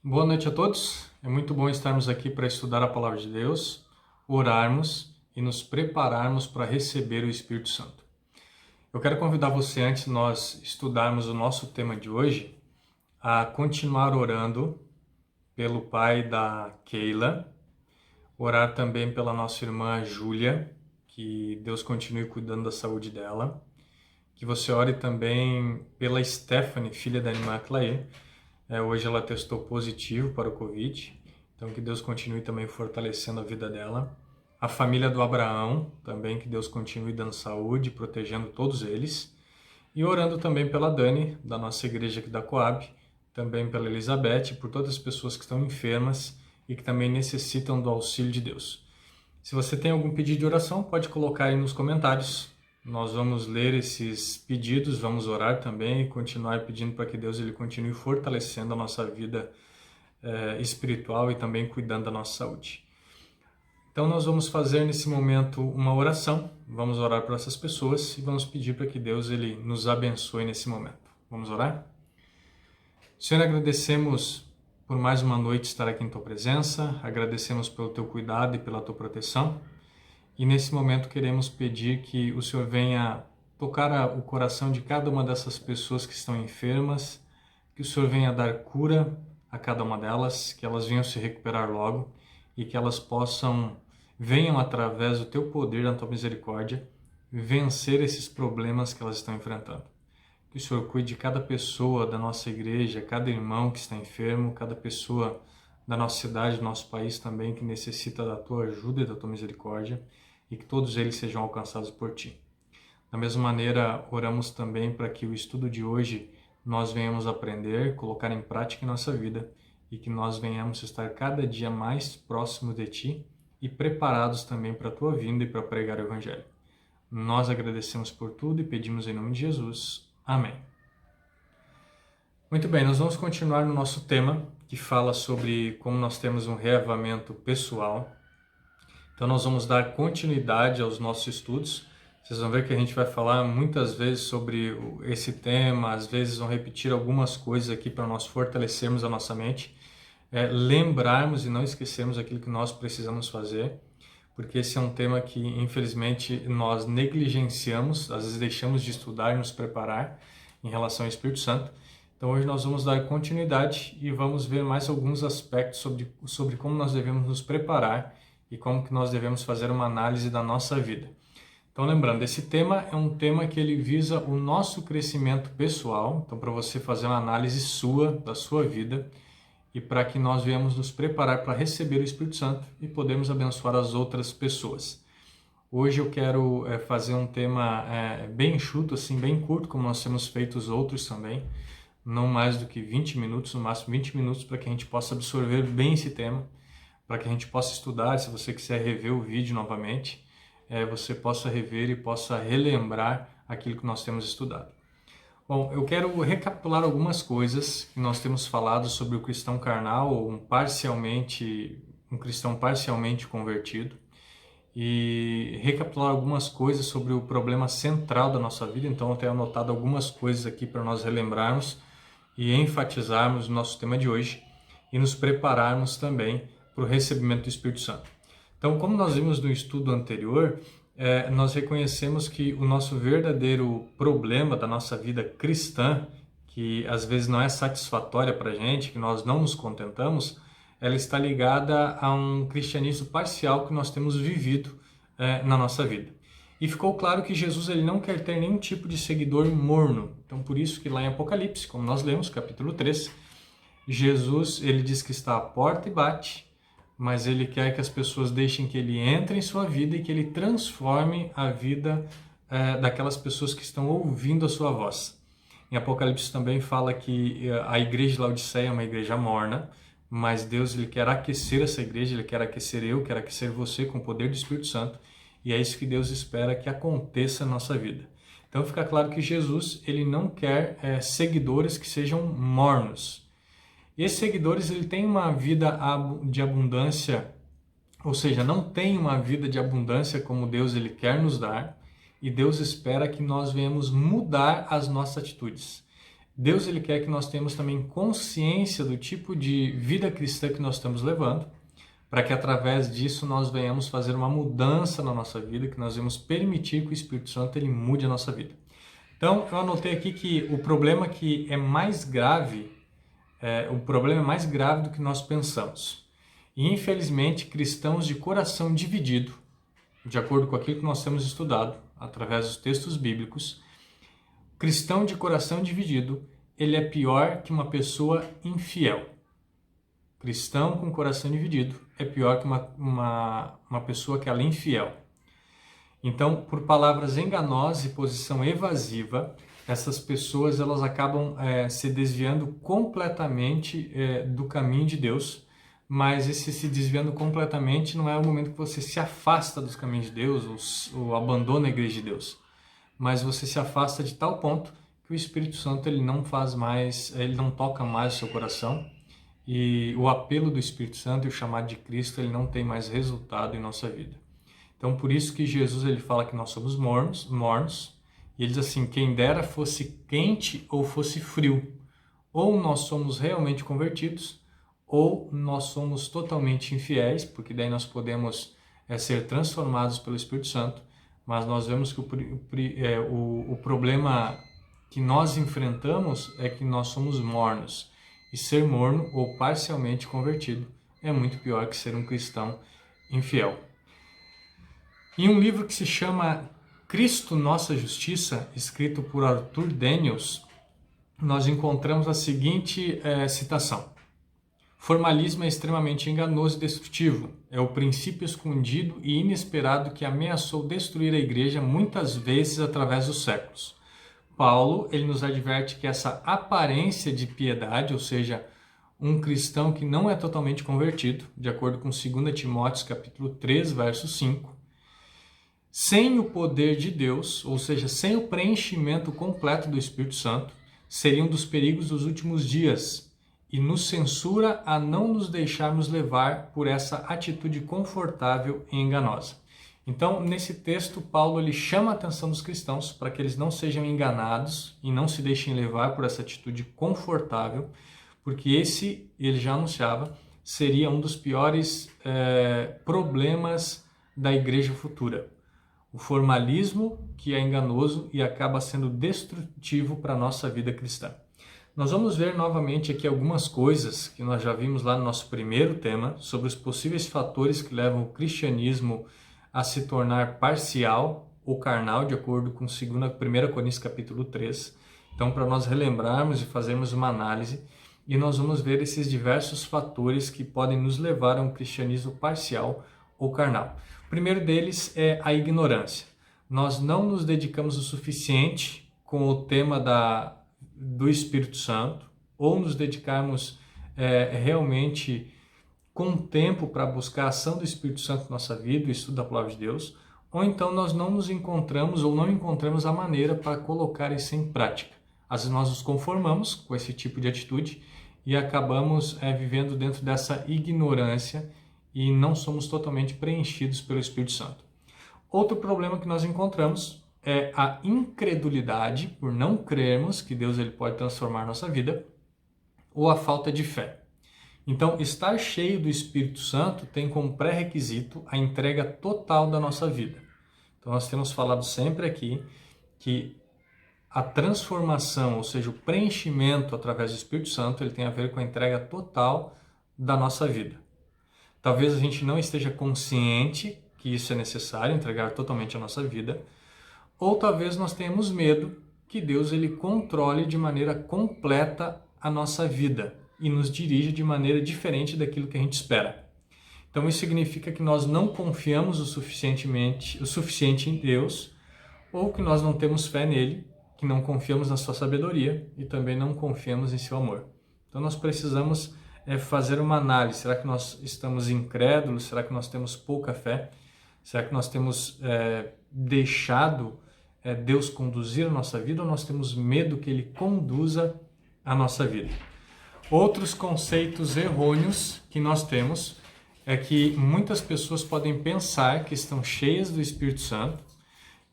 Boa noite a todos. É muito bom estarmos aqui para estudar a Palavra de Deus, orarmos e nos prepararmos para receber o Espírito Santo. Eu quero convidar você, antes de nós estudarmos o nosso tema de hoje, a continuar orando pelo pai da Keila, orar também pela nossa irmã Júlia, que Deus continue cuidando da saúde dela, que você ore também pela Stephanie, filha da irmã Clay. Hoje ela testou positivo para o Covid, então que Deus continue também fortalecendo a vida dela. A família do Abraão, também que Deus continue dando saúde, protegendo todos eles. E orando também pela Dani, da nossa igreja aqui da Coab, também pela Elizabeth, por todas as pessoas que estão enfermas e que também necessitam do auxílio de Deus. Se você tem algum pedido de oração, pode colocar aí nos comentários. Nós vamos ler esses pedidos, vamos orar também e continuar pedindo para que Deus ele continue fortalecendo a nossa vida espiritual e também cuidando da nossa saúde. Então nós vamos fazer nesse momento uma oração, vamos orar por essas pessoas e vamos pedir para que Deus ele nos abençoe nesse momento. Vamos orar? Senhor, agradecemos por mais uma noite estar aqui em Tua presença, agradecemos pelo Teu cuidado e pela Tua proteção. E nesse momento queremos pedir que o Senhor venha tocar o coração de cada uma dessas pessoas que estão enfermas, que o Senhor venha dar cura a cada uma delas, que elas venham se recuperar logo e que elas venham através do Teu poder, da Tua misericórdia, vencer esses problemas que elas estão enfrentando. Que o Senhor cuide de cada pessoa da nossa igreja, cada irmão que está enfermo, cada pessoa da nossa cidade, do nosso país também, que necessita da Tua ajuda e da Tua misericórdia, e que todos eles sejam alcançados por Ti. Da mesma maneira, oramos também para que o estudo de hoje nós venhamos aprender, colocar em prática em nossa vida, e que nós venhamos estar cada dia mais próximos de Ti e preparados também para a Tua vinda e para pregar o Evangelho. Nós agradecemos por tudo e pedimos em nome de Jesus. Amém. Muito bem, nós vamos continuar no nosso tema, que fala sobre como nós temos um reavivamento pessoal. Então nós vamos dar continuidade aos nossos estudos. Vocês vão ver que a gente vai falar muitas vezes sobre esse tema, às vezes vão repetir algumas coisas aqui para nós fortalecermos a nossa mente, lembrarmos e não esquecermos aquilo que nós precisamos fazer, porque esse é um tema que infelizmente nós negligenciamos, às vezes deixamos de estudar e nos preparar em relação ao Espírito Santo. Então hoje nós vamos dar continuidade e vamos ver mais alguns aspectos sobre como nós devemos nos preparar e como que nós devemos fazer uma análise da nossa vida. Então lembrando, esse tema é um tema que ele visa o nosso crescimento pessoal, então para você fazer uma análise da sua vida, e para que nós venhamos nos preparar para receber o Espírito Santo e podermos abençoar as outras pessoas. Hoje eu quero fazer um tema bem enxuto, assim, bem curto, como nós temos feito os outros também, não mais do que 20 minutos, no máximo 20 minutos, para que a gente possa absorver bem esse tema, para que a gente possa estudar. Se você quiser rever o vídeo novamente, você possa rever e possa relembrar aquilo que nós temos estudado. Bom, eu quero recapitular algumas coisas que nós temos falado sobre o cristão carnal, ou um cristão parcialmente convertido, e recapitular algumas coisas sobre o problema central da nossa vida. Então eu tenho anotado algumas coisas aqui para nós relembrarmos e enfatizarmos o nosso tema de hoje e nos prepararmos também para o recebimento do Espírito Santo. Então, como nós vimos no estudo anterior, nós reconhecemos que o nosso verdadeiro problema da nossa vida cristã, que às vezes não é satisfatória para a gente, que nós não nos contentamos, ela está ligada a um cristianismo parcial que nós temos vivido na nossa vida. E ficou claro que Jesus ele não quer ter nenhum tipo de seguidor morno. Então, por isso que lá em Apocalipse, como nós lemos, capítulo 3, Jesus ele diz que está à porta e bate, mas ele quer que as pessoas deixem que ele entre em sua vida e que ele transforme a vida daquelas pessoas que estão ouvindo a sua voz. Em Apocalipse também fala que a igreja de Laodiceia é uma igreja morna, mas Deus ele quer aquecer essa igreja, ele quer aquecer quer aquecer você com o poder do Espírito Santo, e é isso que Deus espera que aconteça na nossa vida. Então fica claro que Jesus ele não quer seguidores que sejam mornos. E esses seguidores ele têm uma vida de abundância, ou seja, não tem uma vida de abundância como Deus ele quer nos dar, e Deus espera que nós venhamos mudar as nossas atitudes. Deus ele quer que nós tenhamos também consciência do tipo de vida cristã que nós estamos levando, para que através disso nós venhamos fazer uma mudança na nossa vida, que nós vamos permitir que o Espírito Santo ele mude a nossa vida. Então, eu anotei aqui que o problema que é mais grave, o problema é mais grave do que nós pensamos. E, infelizmente, cristãos de coração dividido, de acordo com aquilo que nós temos estudado, através dos textos bíblicos, cristão de coração dividido, ele é pior que uma pessoa infiel. Cristão com coração dividido é pior que uma pessoa que ela é infiel. Então, por palavras enganosas e posição evasiva, essas pessoas elas acabam se desviando completamente do caminho de Deus, mas esse se desviando completamente não é o momento que você se afasta dos caminhos de Deus ou abandona a igreja de Deus, mas você se afasta de tal ponto que o Espírito Santo ele não faz mais, ele não toca mais o seu coração, e o apelo do Espírito Santo e o chamado de Cristo ele não tem mais resultado em nossa vida. Então, por isso que Jesus ele fala que nós somos mornos, e ele diz assim, quem dera fosse quente ou fosse frio, ou nós somos realmente convertidos, ou nós somos totalmente infiéis, porque daí nós podemos ser transformados pelo Espírito Santo, mas nós vemos que o problema que nós enfrentamos é que nós somos mornos, e ser morno ou parcialmente convertido é muito pior que ser um cristão infiel. Em um livro que se chama Cristo, Nossa Justiça, escrito por Arthur Daniels, nós encontramos a seguinte citação. Formalismo é extremamente enganoso e destrutivo. É o princípio escondido e inesperado que ameaçou destruir a igreja muitas vezes através dos séculos. Paulo, ele nos adverte que essa aparência de piedade, ou seja, um cristão que não é totalmente convertido, de acordo com 2 Timóteo capítulo 3, verso 5, sem o poder de Deus, ou seja, sem o preenchimento completo do Espírito Santo, seria um dos perigos dos últimos dias e nos censura a não nos deixarmos levar por essa atitude confortável e enganosa. Então, nesse texto, Paulo ele chama a atenção dos cristãos para que eles não sejam enganados e não se deixem levar por essa atitude confortável, porque esse, ele já anunciava, seria um dos piores problemas da igreja futura. O formalismo que é enganoso e acaba sendo destrutivo para a nossa vida cristã. Nós vamos ver novamente aqui algumas coisas que nós já vimos lá no nosso primeiro tema, sobre os possíveis fatores que levam o cristianismo a se tornar parcial ou carnal, de acordo com 1 Coríntios capítulo 3. Então, para nós relembrarmos e fazermos uma análise, e nós vamos ver esses diversos fatores que podem nos levar a um cristianismo parcial ou carnal. O primeiro deles é a ignorância. Nós não nos dedicamos o suficiente com o tema do Espírito Santo, ou nos dedicarmos realmente com tempo para buscar a ação do Espírito Santo na nossa vida, o estudo da Palavra de Deus, ou então nós não nos encontramos ou não encontramos a maneira para colocar isso em prática. Às vezes nós nos conformamos com esse tipo de atitude e acabamos vivendo dentro dessa ignorância e não somos totalmente preenchidos pelo Espírito Santo. Outro problema que nós encontramos é a incredulidade, por não crermos que Deus ele pode transformar a nossa vida, ou a falta de fé. Então, estar cheio do Espírito Santo tem como pré-requisito a entrega total da nossa vida. Então, nós temos falado sempre aqui que a transformação, ou seja, o preenchimento através do Espírito Santo, ele tem a ver com a entrega total da nossa vida. Talvez a gente não esteja consciente que isso é necessário, entregar totalmente a nossa vida, ou talvez nós tenhamos medo que Deus ele controle de maneira completa a nossa vida e nos dirige de maneira diferente daquilo que a gente espera. Então isso significa que nós não confiamos o suficiente em Deus, ou que nós não temos fé nele, que não confiamos na sua sabedoria e também não confiamos em seu amor. Então nós precisamos fazer uma análise. Será que nós estamos incrédulos? Será que nós temos pouca fé? Será que nós temos deixado Deus conduzir a nossa vida, ou nós temos medo que ele conduza a nossa vida? Outros conceitos errôneos que nós temos é que muitas pessoas podem pensar que estão cheias do Espírito Santo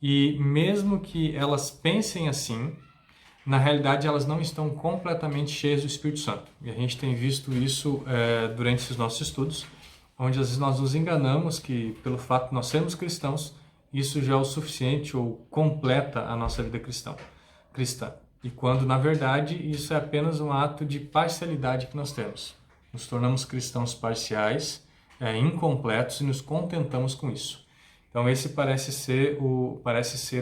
e mesmo que elas pensem assim, na realidade elas não estão completamente cheias do Espírito Santo. E a gente tem visto isso durante esses nossos estudos, onde às vezes nós nos enganamos que pelo fato de nós sermos cristãos, isso já é o suficiente ou completa a nossa vida cristã. E quando, na verdade, isso é apenas um ato de parcialidade que nós temos. Nos tornamos cristãos parciais, incompletos e nos contentamos com isso. Então esse parece ser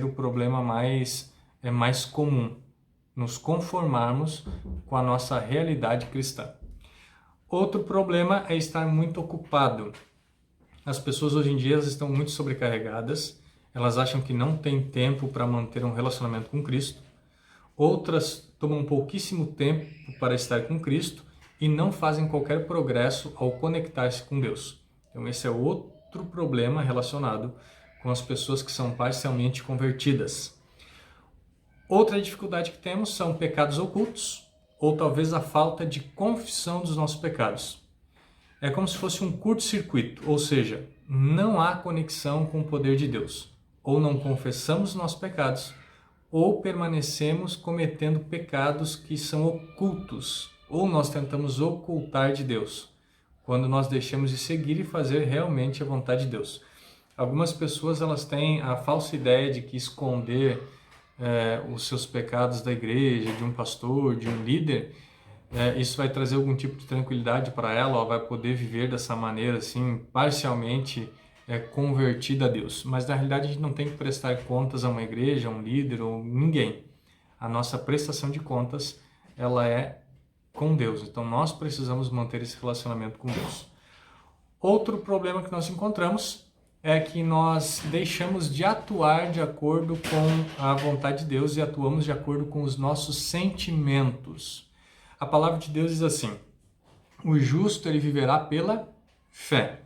o problema mais comum, nos conformarmos com a nossa realidade cristã. Outro problema é estar muito ocupado. As pessoas hoje em dia estão muito sobrecarregadas, elas acham que não têm tempo para manter um relacionamento com Cristo. Outras tomam pouquíssimo tempo para estar com Cristo e não fazem qualquer progresso ao conectar-se com Deus. Então esse é outro problema relacionado com as pessoas que são parcialmente convertidas. Outra dificuldade que temos são pecados ocultos, ou talvez a falta de confissão dos nossos pecados. É como se fosse um curto-circuito, ou seja, não há conexão com o poder de Deus. Ou não confessamos nossos pecados, ou permanecemos cometendo pecados que são ocultos, ou nós tentamos ocultar de Deus, quando nós deixamos de seguir e fazer realmente a vontade de Deus. Algumas pessoas elas têm a falsa ideia de que esconder os seus pecados da igreja, de um pastor, de um líder, isso vai trazer algum tipo de tranquilidade para ela, ela vai poder viver dessa maneira, assim, parcialmente convertida a Deus. Mas na realidade a gente não tem que prestar contas a uma igreja, a um líder ou ninguém. A nossa prestação de contas, ela é com Deus. Então nós precisamos manter esse relacionamento com Deus. Outro problema que nós encontramos é que nós deixamos de atuar de acordo com a vontade de Deus e atuamos de acordo com os nossos sentimentos. A palavra de Deus diz assim: o justo ele viverá pela fé.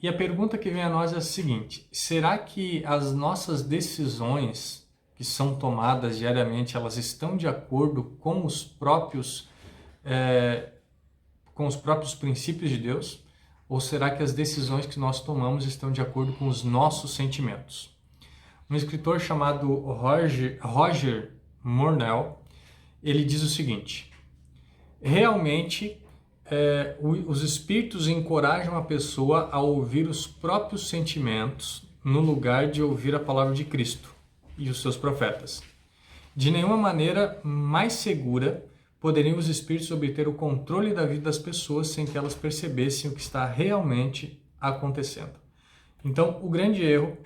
E a pergunta que vem a nós é a seguinte: será que as nossas decisões que são tomadas diariamente, elas estão de acordo com os próprios princípios de Deus? Ou será que as decisões que nós tomamos estão de acordo com os nossos sentimentos? Um escritor chamado Roger Mornell, ele diz o seguinte: realmente os espíritos encorajam a pessoa a ouvir os próprios sentimentos no lugar de ouvir a palavra de Cristo e os seus profetas. De nenhuma maneira mais segura poderiam os espíritos obter o controle da vida das pessoas sem que elas percebessem o que está realmente acontecendo. Então, o grande erro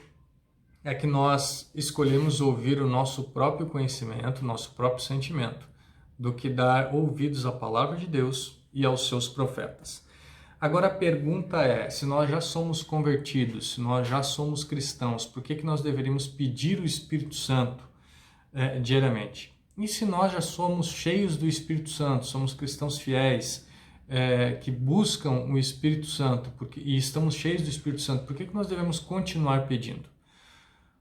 é que nós escolhemos ouvir o nosso próprio conhecimento, o nosso próprio sentimento, do que dar ouvidos à palavra de Deus e aos seus profetas. Agora a pergunta é, se nós já somos convertidos, se nós já somos cristãos, por que nós deveríamos pedir o Espírito Santo diariamente? E se nós já somos cheios do Espírito Santo, somos cristãos fiéis, que buscam o Espírito Santo e estamos cheios do Espírito Santo, por que nós devemos continuar pedindo?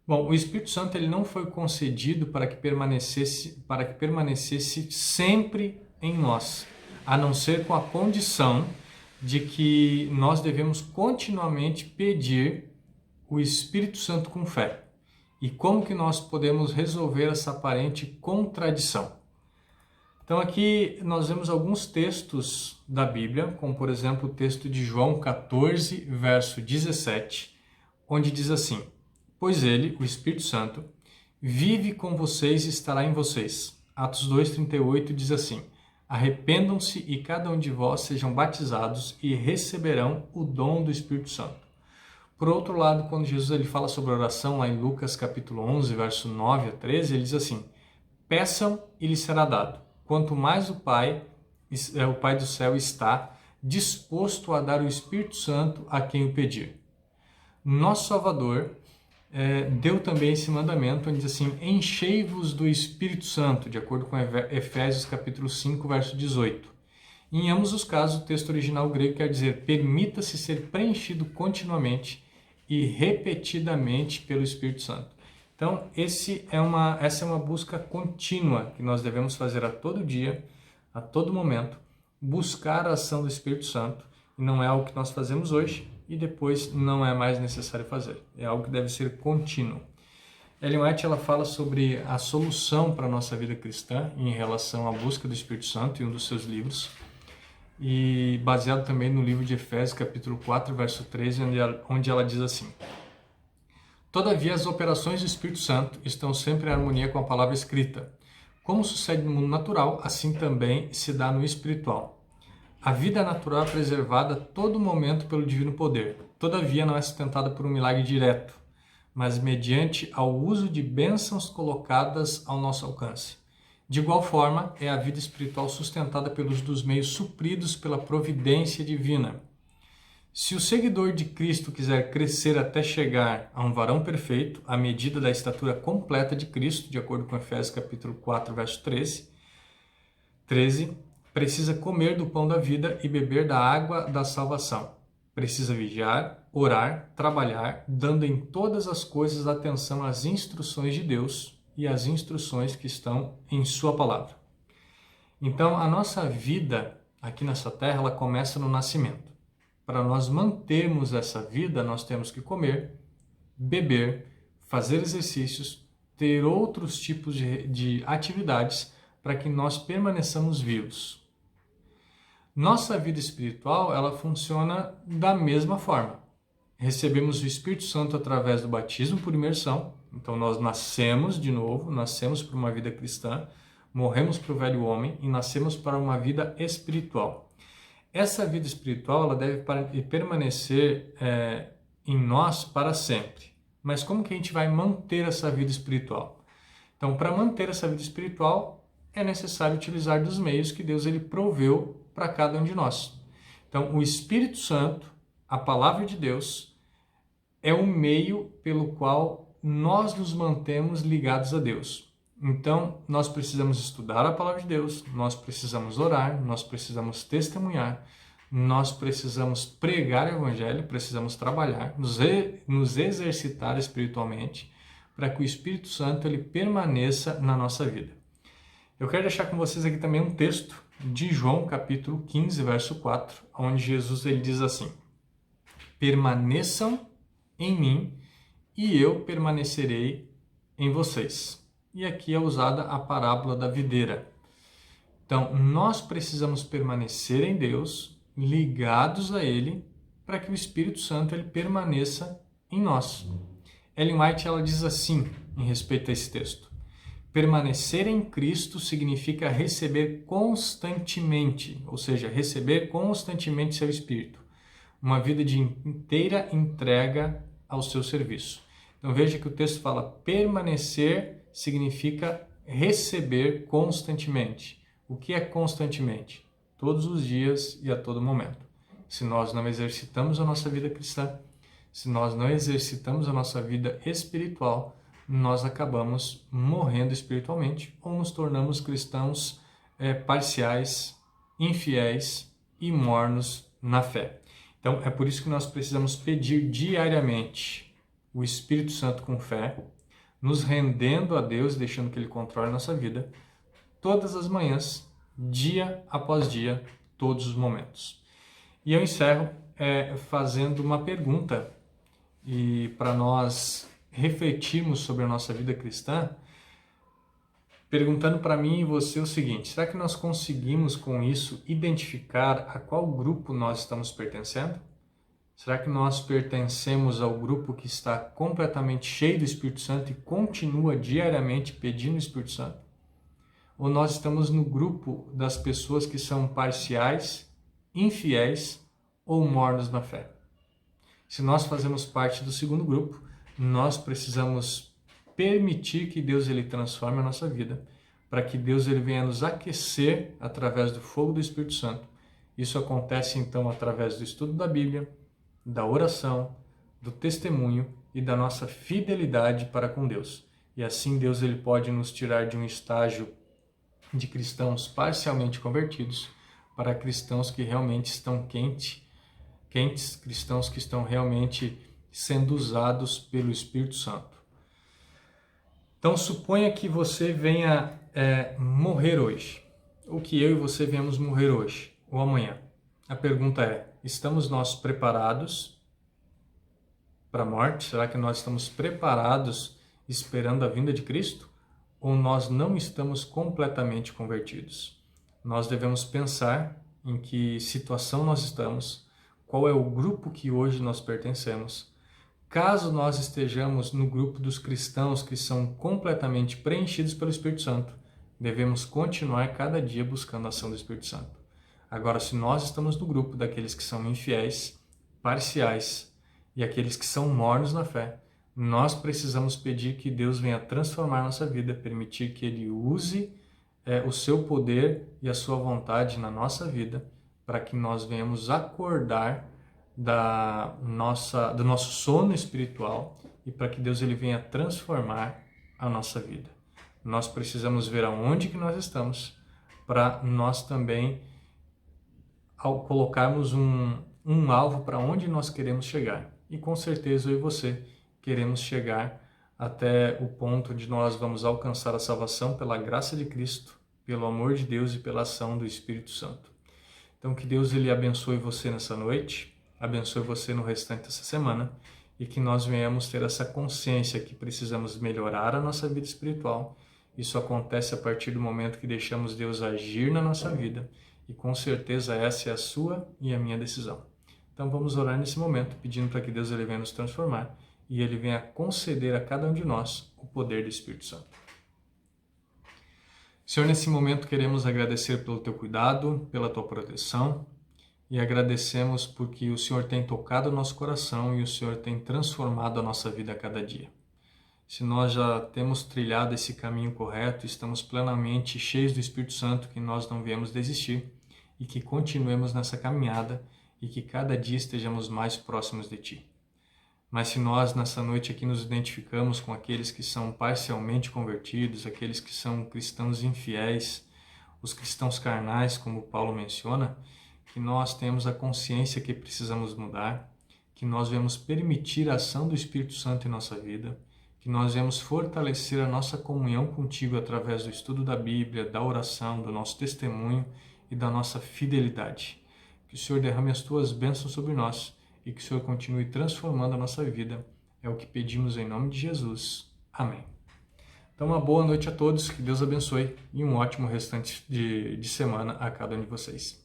Bom, o Espírito Santo ele não foi concedido para que permanecesse sempre em nós, a não ser com a condição de que nós devemos continuamente pedir o Espírito Santo com fé. E como que nós podemos resolver essa aparente contradição? Então aqui nós vemos alguns textos da Bíblia, como por exemplo o texto de João 14, verso 17, onde diz assim: pois ele, o Espírito Santo, vive com vocês e estará em vocês. Atos 2,38 diz assim: arrependam-se e cada um de vós sejam batizados e receberão o dom do Espírito Santo. Por outro lado, quando Jesus ele fala sobre a oração, lá em Lucas capítulo 11, verso 9 a 13, ele diz assim: peçam e lhes será dado. Quanto mais o Pai do céu está disposto a dar o Espírito Santo a quem o pedir. Nosso Salvador deu também esse mandamento, onde diz assim: enchei-vos do Espírito Santo, de acordo com Efésios capítulo 5, verso 18. Em ambos os casos, o texto original grego quer dizer: permita-se ser preenchido continuamente e repetidamente pelo Espírito Santo. Então, essa é uma busca contínua que nós devemos fazer a todo dia, a todo momento, buscar a ação do Espírito Santo, e não é algo que nós fazemos hoje e depois não é mais necessário fazer. É algo que deve ser contínuo. Ellen White ela fala sobre a solução para a nossa vida cristã em relação à busca do Espírito Santo em um dos seus livros, e baseado também no livro de Efésios, capítulo 4, verso 13, onde ela diz assim: Todavia, as operações do Espírito Santo estão sempre em harmonia com a palavra escrita. Como sucede no mundo natural, assim também se dá no espiritual. A vida natural é preservada a todo momento pelo divino poder. Todavia, não é sustentada por um milagre direto, mas mediante ao uso de bênçãos colocadas ao nosso alcance. De igual forma, é a vida espiritual sustentada pelos dos meios supridos pela providência divina. Se o seguidor de Cristo quiser crescer até chegar a um varão perfeito, à medida da estatura completa de Cristo, de acordo com Efésios capítulo 4, verso 13, precisa comer do pão da vida e beber da água da salvação. Precisa vigiar, orar, trabalhar, dando em todas as coisas atenção às instruções de Deus e às instruções que estão em sua palavra. Então, a nossa vida aqui nessa terra, ela começa no nascimento. Para nós mantermos essa vida, nós temos que comer, beber, fazer exercícios, ter outros tipos de atividades para que nós permaneçamos vivos. Nossa vida espiritual, ela funciona da mesma forma. Recebemos o Espírito Santo através do batismo por imersão. Então nós nascemos de novo, nascemos para uma vida cristã, morremos para o velho homem e nascemos para uma vida espiritual. Essa vida espiritual ela deve permanecer em nós para sempre. Mas como que a gente vai manter essa vida espiritual? Então, para manter essa vida espiritual, é necessário utilizar dos meios que Deus ele proveu para cada um de nós. Então, o Espírito Santo, a palavra de Deus, é o meio pelo qual nós nos mantemos ligados a Deus. Então, nós precisamos estudar a palavra de Deus, nós precisamos orar, nós precisamos testemunhar, nós precisamos pregar o evangelho, precisamos trabalhar, nos exercitar espiritualmente, para que o Espírito Santo ele permaneça na nossa vida. Eu quero deixar com vocês aqui também um texto de João, capítulo 15, verso 4, onde Jesus ele diz assim: permaneçam em mim e eu permanecerei em vocês. E aqui é usada a parábola da videira. Então, nós precisamos permanecer em Deus, ligados a Ele, para que o Espírito Santo ele permaneça em nós. Ellen White ela diz assim, em respeito a esse texto: permanecer em Cristo significa receber constantemente, ou seja, receber constantemente seu Espírito. Uma vida de inteira entrega ao seu serviço. Então veja que o texto fala permanecer significa receber constantemente. O que é constantemente? Todos os dias e a todo momento. Se nós não exercitamos a nossa vida cristã, se nós não exercitamos a nossa vida espiritual, nós acabamos morrendo espiritualmente ou nos tornamos cristãos parciais, infiéis e mornos na fé. Então é por isso que nós precisamos pedir diariamente o Espírito Santo com fé, nos rendendo a Deus, deixando que Ele controle a nossa vida, todas as manhãs, dia após dia, todos os momentos. E eu encerro fazendo uma pergunta, e para nós refletirmos sobre a nossa vida cristã, perguntando para mim e você o seguinte: será que nós conseguimos com isso identificar a qual grupo nós estamos pertencendo? Será que nós pertencemos ao grupo que está completamente cheio do Espírito Santo e continua diariamente pedindo o Espírito Santo? Ou nós estamos no grupo das pessoas que são parciais, infiéis ou mornos na fé? Se nós fazemos parte do segundo grupo, nós precisamos permitir que Deus ele transforme a nossa vida, para que Deus ele venha nos aquecer através do fogo do Espírito Santo. Isso acontece então através do estudo da Bíblia, da oração, do testemunho e da nossa fidelidade para com Deus. E assim Deus ele pode nos tirar de um estágio de cristãos parcialmente convertidos para cristãos que realmente estão quentes, cristãos que estão realmente sendo usados pelo Espírito Santo. Então suponha que você venha morrer hoje, ou que eu e você venhamos morrer hoje ou amanhã. A pergunta é: estamos nós preparados para a morte? Será que nós estamos preparados esperando a vinda de Cristo? Ou nós não estamos completamente convertidos? Nós devemos pensar em que situação nós estamos, qual é o grupo que hoje nós pertencemos. Caso nós estejamos no grupo dos cristãos que são completamente preenchidos pelo Espírito Santo, devemos continuar cada dia buscando a ação do Espírito Santo. Agora, se nós estamos no grupo daqueles que são infiéis, parciais e aqueles que são mornos na fé, nós precisamos pedir que Deus venha transformar nossa vida, permitir que Ele use o seu poder e a sua vontade na nossa vida, para que nós venhamos acordar do nosso sono espiritual e para que Deus ele venha transformar a nossa vida. Nós precisamos ver aonde que nós estamos, para nós também, ao colocarmos um alvo para onde nós queremos chegar. E com certeza eu e você queremos chegar até o ponto onde nós vamos alcançar a salvação pela graça de Cristo, pelo amor de Deus e pela ação do Espírito Santo. Então que Deus ele abençoe você nessa noite, abençoe você no restante dessa semana e que nós venhamos ter essa consciência que precisamos melhorar a nossa vida espiritual. Isso acontece a partir do momento que deixamos Deus agir na nossa vida e com certeza essa é a sua e a minha decisão. Então vamos orar nesse momento, pedindo para que Deus ele venha nos transformar e Ele venha conceder a cada um de nós o poder do Espírito Santo. Senhor, nesse momento queremos agradecer pelo Teu cuidado, pela Tua proteção e agradecemos porque o Senhor tem tocado o nosso coração e o Senhor tem transformado a nossa vida a cada dia. Se nós já temos trilhado esse caminho correto, estamos plenamente cheios do Espírito Santo, que nós não viemos desistir e que continuemos nessa caminhada e que cada dia estejamos mais próximos de Ti. Mas se nós nessa noite aqui nos identificamos com aqueles que são parcialmente convertidos, aqueles que são cristãos infiéis, os cristãos carnais, como Paulo menciona, que nós temos a consciência que precisamos mudar, que nós vamos permitir a ação do Espírito Santo em nossa vida, que nós vamos fortalecer a nossa comunhão contigo através do estudo da Bíblia, da oração, do nosso testemunho e da nossa fidelidade. Que o Senhor derrame as Tuas bênçãos sobre nós e que o Senhor continue transformando a nossa vida. É o que pedimos em nome de Jesus. Amém. Então, uma boa noite a todos, que Deus abençoe e um ótimo restante de semana a cada um de vocês.